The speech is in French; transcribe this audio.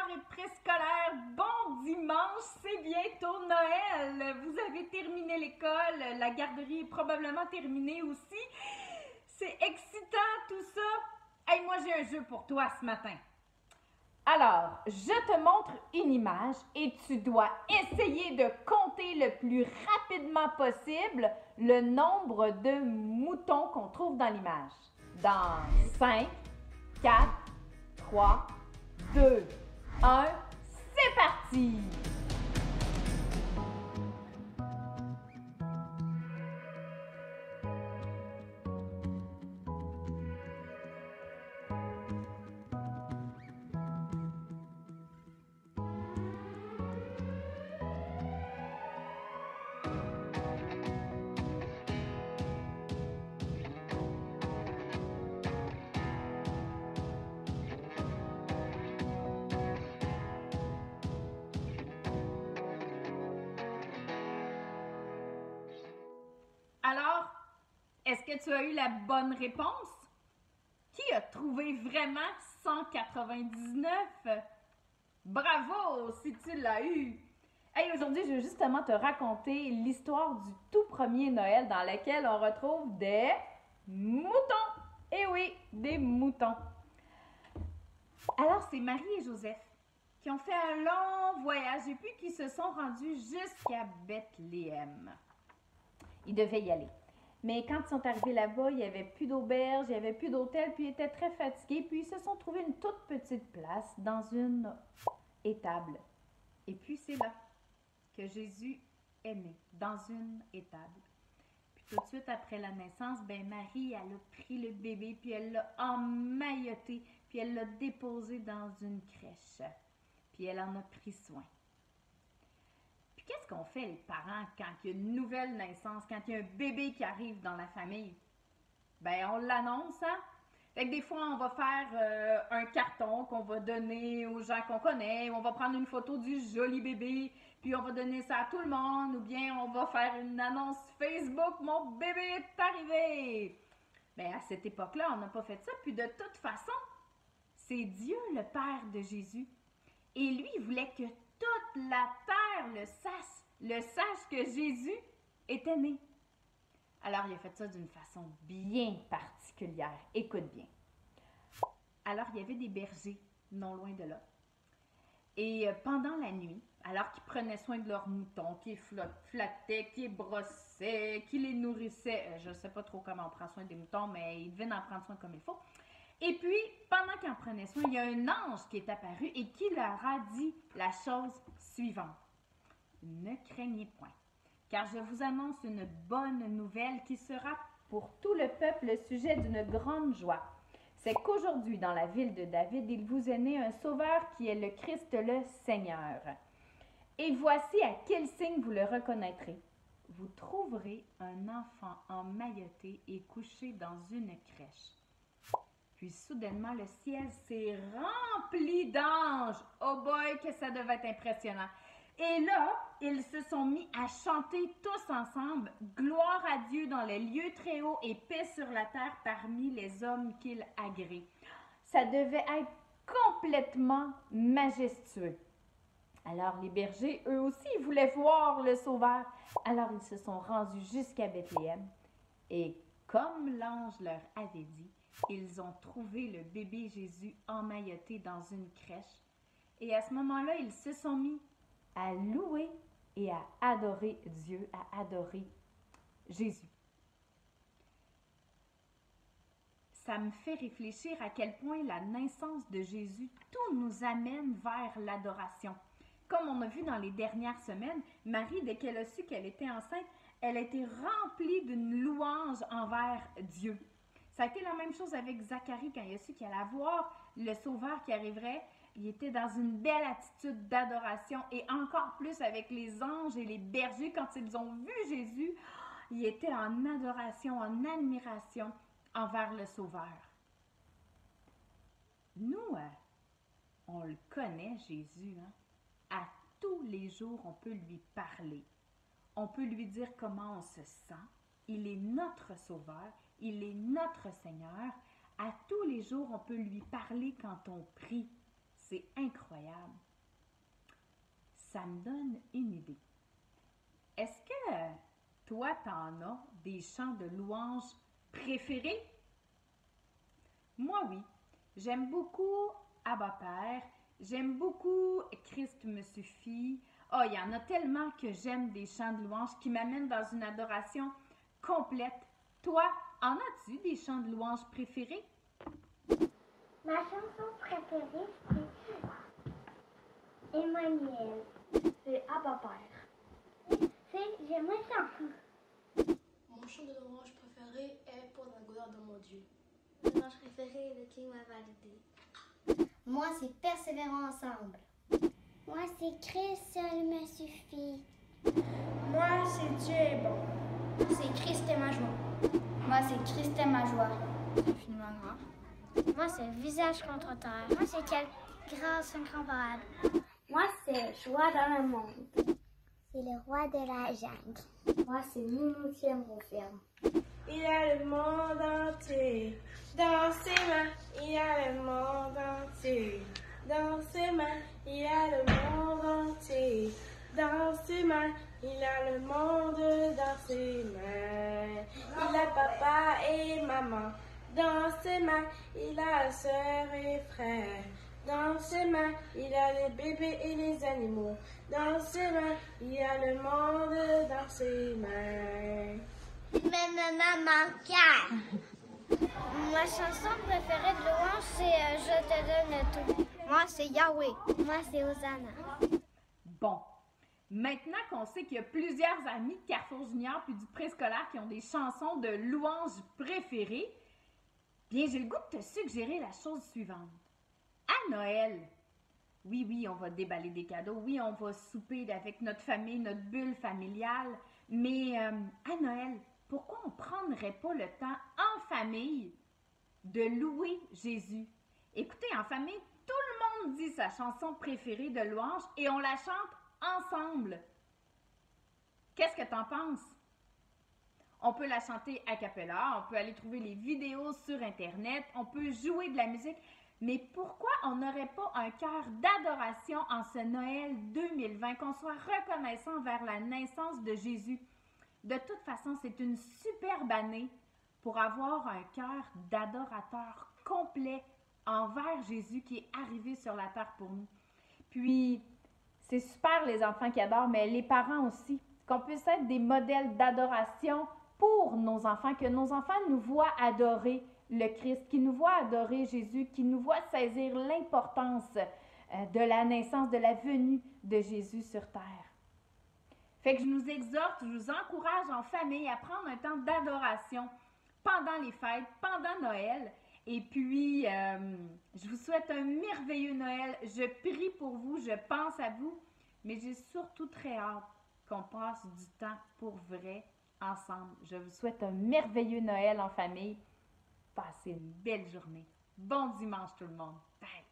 et préscolaire, bon dimanche, c'est bientôt Noël. Vous avez terminé l'école, la garderie est probablement terminée aussi. C'est excitant tout ça. Hey, moi j'ai un jeu pour toi ce matin. Alors, je te montre une image et tu dois essayer de compter le plus rapidement possible le nombre de moutons qu'on trouve dans l'image. Dans 5, 4, 3, 2, 1, c'est parti! Alors, est-ce que tu as eu la bonne réponse? Qui a trouvé vraiment 199? Bravo si tu l'as eu! Hey, aujourd'hui, je veux justement te raconter l'histoire du tout premier Noël dans lequel on retrouve des moutons. Eh oui, des moutons. Alors, c'est Marie et Joseph qui ont fait un long voyage et puis qui se sont rendus jusqu'à Bethléem. Ils devaient y aller. Mais quand ils sont arrivés là-bas, il n'y avait plus d'auberge, il n'y avait plus d'hôtel, puis ils étaient très fatigués, puis ils se sont trouvés une toute petite place dans une étable. Et puis c'est là que Jésus est né, dans une étable. Puis tout de suite après la naissance, Marie, elle a pris le bébé, puis elle l'a emmailloté, puis elle l'a déposé dans une crèche. Puis elle en a pris soin. Qu'est-ce qu'on fait les parents quand il y a une nouvelle naissance, quand il y a un bébé qui arrive dans la famille? On l'annonce, hein? Fait que des fois, on va faire un carton qu'on va donner aux gens qu'on connaît, ou on va prendre une photo du joli bébé, puis on va donner ça à tout le monde, ou bien on va faire une annonce Facebook, mon bébé est arrivé! À cette époque-là, on n'a pas fait ça, puis de toute façon, c'est Dieu le Père de Jésus. Et lui, il voulait que toute la terre le sache que Jésus était né. Alors, il a fait ça d'une façon bien particulière. Écoute bien. Alors, il y avait des bergers non loin de là. Et pendant la nuit, alors qu'ils prenaient soin de leurs moutons, qu'ils flattaient, qu'ils brossaient, qu'ils les nourrissaient, je ne sais pas trop comment on prend soin des moutons, mais ils devaient en prendre soin comme il faut. Et puis, pendant qu'ils en prenaient soin, il y a un ange qui est apparu et qui leur a dit la chose suivante. Ne craignez point, car je vous annonce une bonne nouvelle qui sera pour tout le peuple le sujet d'une grande joie. C'est qu'aujourd'hui, dans la ville de David, il vous est né un sauveur qui est le Christ le Seigneur. Et voici à quel signe vous le reconnaîtrez. Vous trouverez un enfant emmailloté et couché dans une crèche. Puis soudainement, le ciel s'est rempli d'anges. Oh boy, que ça devait être impressionnant. Et là, ils se sont mis à chanter tous ensemble « Gloire à Dieu dans les lieux très hauts et paix sur la terre parmi les hommes qu'il agrée ». Ça devait être complètement majestueux. Alors les bergers, eux aussi, voulaient voir le Sauveur. Alors ils se sont rendus jusqu'à Bethléem. Et comme l'ange leur avait dit, ils ont trouvé le bébé Jésus emmailloté dans une crèche. Et à ce moment-là, ils se sont mis à louer et à adorer Dieu, à adorer Jésus. Ça me fait réfléchir à quel point la naissance de Jésus, tout nous amène vers l'adoration. Comme on a vu dans les dernières semaines, Marie, dès qu'elle a su qu'elle était enceinte, elle a été remplie d'une louange envers Dieu. Ça a été la même chose avec Zacharie quand il a su qu'il allait voir le Sauveur qui arriverait. Il était dans une belle attitude d'adoration et encore plus avec les anges et les bergers quand ils ont vu Jésus, ils étaient en adoration, en admiration envers le Sauveur. Nous, on le connaît, Jésus. Hein? À tous les jours, on peut lui parler. On peut lui dire comment on se sent. Il est notre Sauveur. Il est notre Seigneur. À tous les jours, on peut lui parler quand on prie. c'est incroyable. Ça me donne une idée. Est-ce que toi, t'en as des chants de louanges préférés? Moi, oui. J'aime beaucoup Abba Père. J'aime beaucoup Christ me suffit. Oh, il y en a tellement que j'aime des chants de louanges qui m'amènent dans une adoration complète. Toi, en as-tu des chants de louanges préférés? Ma chanson préférée, c'est Emmanuel. C'est Abba Père. C'est J'aimerais ça. Mon chant de louange préféré est Pour la gloire de mon Dieu. Mon louange préféré est Le King m'a validé. Moi, c'est Persévérons ensemble. Moi, c'est Christ seul me suffit. Moi, c'est Dieu est bon. C'est Christ est ma joie. Moi, c'est Christ est ma joie. Infiniment grand. Moi, c'est Visage contre terre. Moi, c'est Quelle grâce incomparable. Moi, c'est Joie dans le monde. C'est le roi de la jungle. Moi, c'est Nous nous tiendrons fermes. Il a le monde entier dans ses mains. Il a le monde entier dans ses mains. Il a le monde entier dans ses mains. Il a le monde dans ses mains. Il a papa et maman dans ses mains. Il a sœur et frère dans ses mains. Il a les bébés et les animaux dans ses mains. Il a le monde dans ses mains. Maman, ma chanson préférée de louange, c'est Je te donne tout. Moi, c'est Yahweh. Moi, c'est Hosanna. Bon, maintenant qu'on sait qu'il y a plusieurs amis de Carrefour Junior puis du préscolaire qui ont des chansons de louanges préférées, bien, j'ai le goût de te suggérer la chose suivante. À Noël, oui, on va déballer des cadeaux, oui, on va souper avec notre famille, notre bulle familiale, mais à Noël, pourquoi on ne prendrait pas le temps en famille de louer Jésus? Écoutez, en famille, tout le monde dit sa chanson préférée de louange et on la chante ensemble. Qu'est-ce que t'en penses? On peut la chanter a cappella, on peut aller trouver les vidéos sur Internet, on peut jouer de la musique, mais pourquoi on n'aurait pas un cœur d'adoration en ce Noël 2020, qu'on soit reconnaissant vers la naissance de Jésus? De toute façon, c'est une superbe année pour avoir un cœur d'adorateur complet envers Jésus qui est arrivé sur la terre pour nous. Puis, c'est super les enfants qui adorent, mais les parents aussi. Qu'on puisse être des modèles d'adoration pour nos enfants, que nos enfants nous voient adorer le Christ, qu'ils nous voient adorer Jésus, qu'ils nous voient saisir l'importance de la naissance, de la venue de Jésus sur terre. Fait que je nous exhorte, je vous encourage en famille à prendre un temps d'adoration pendant les fêtes, pendant Noël. Et puis, je vous souhaite un merveilleux Noël. Je prie pour vous, je pense à vous, mais j'ai surtout très hâte qu'on passe du temps pour vrai ensemble. Je vous souhaite un merveilleux Noël en famille. Passez une belle journée. Bon dimanche tout le monde. Bye!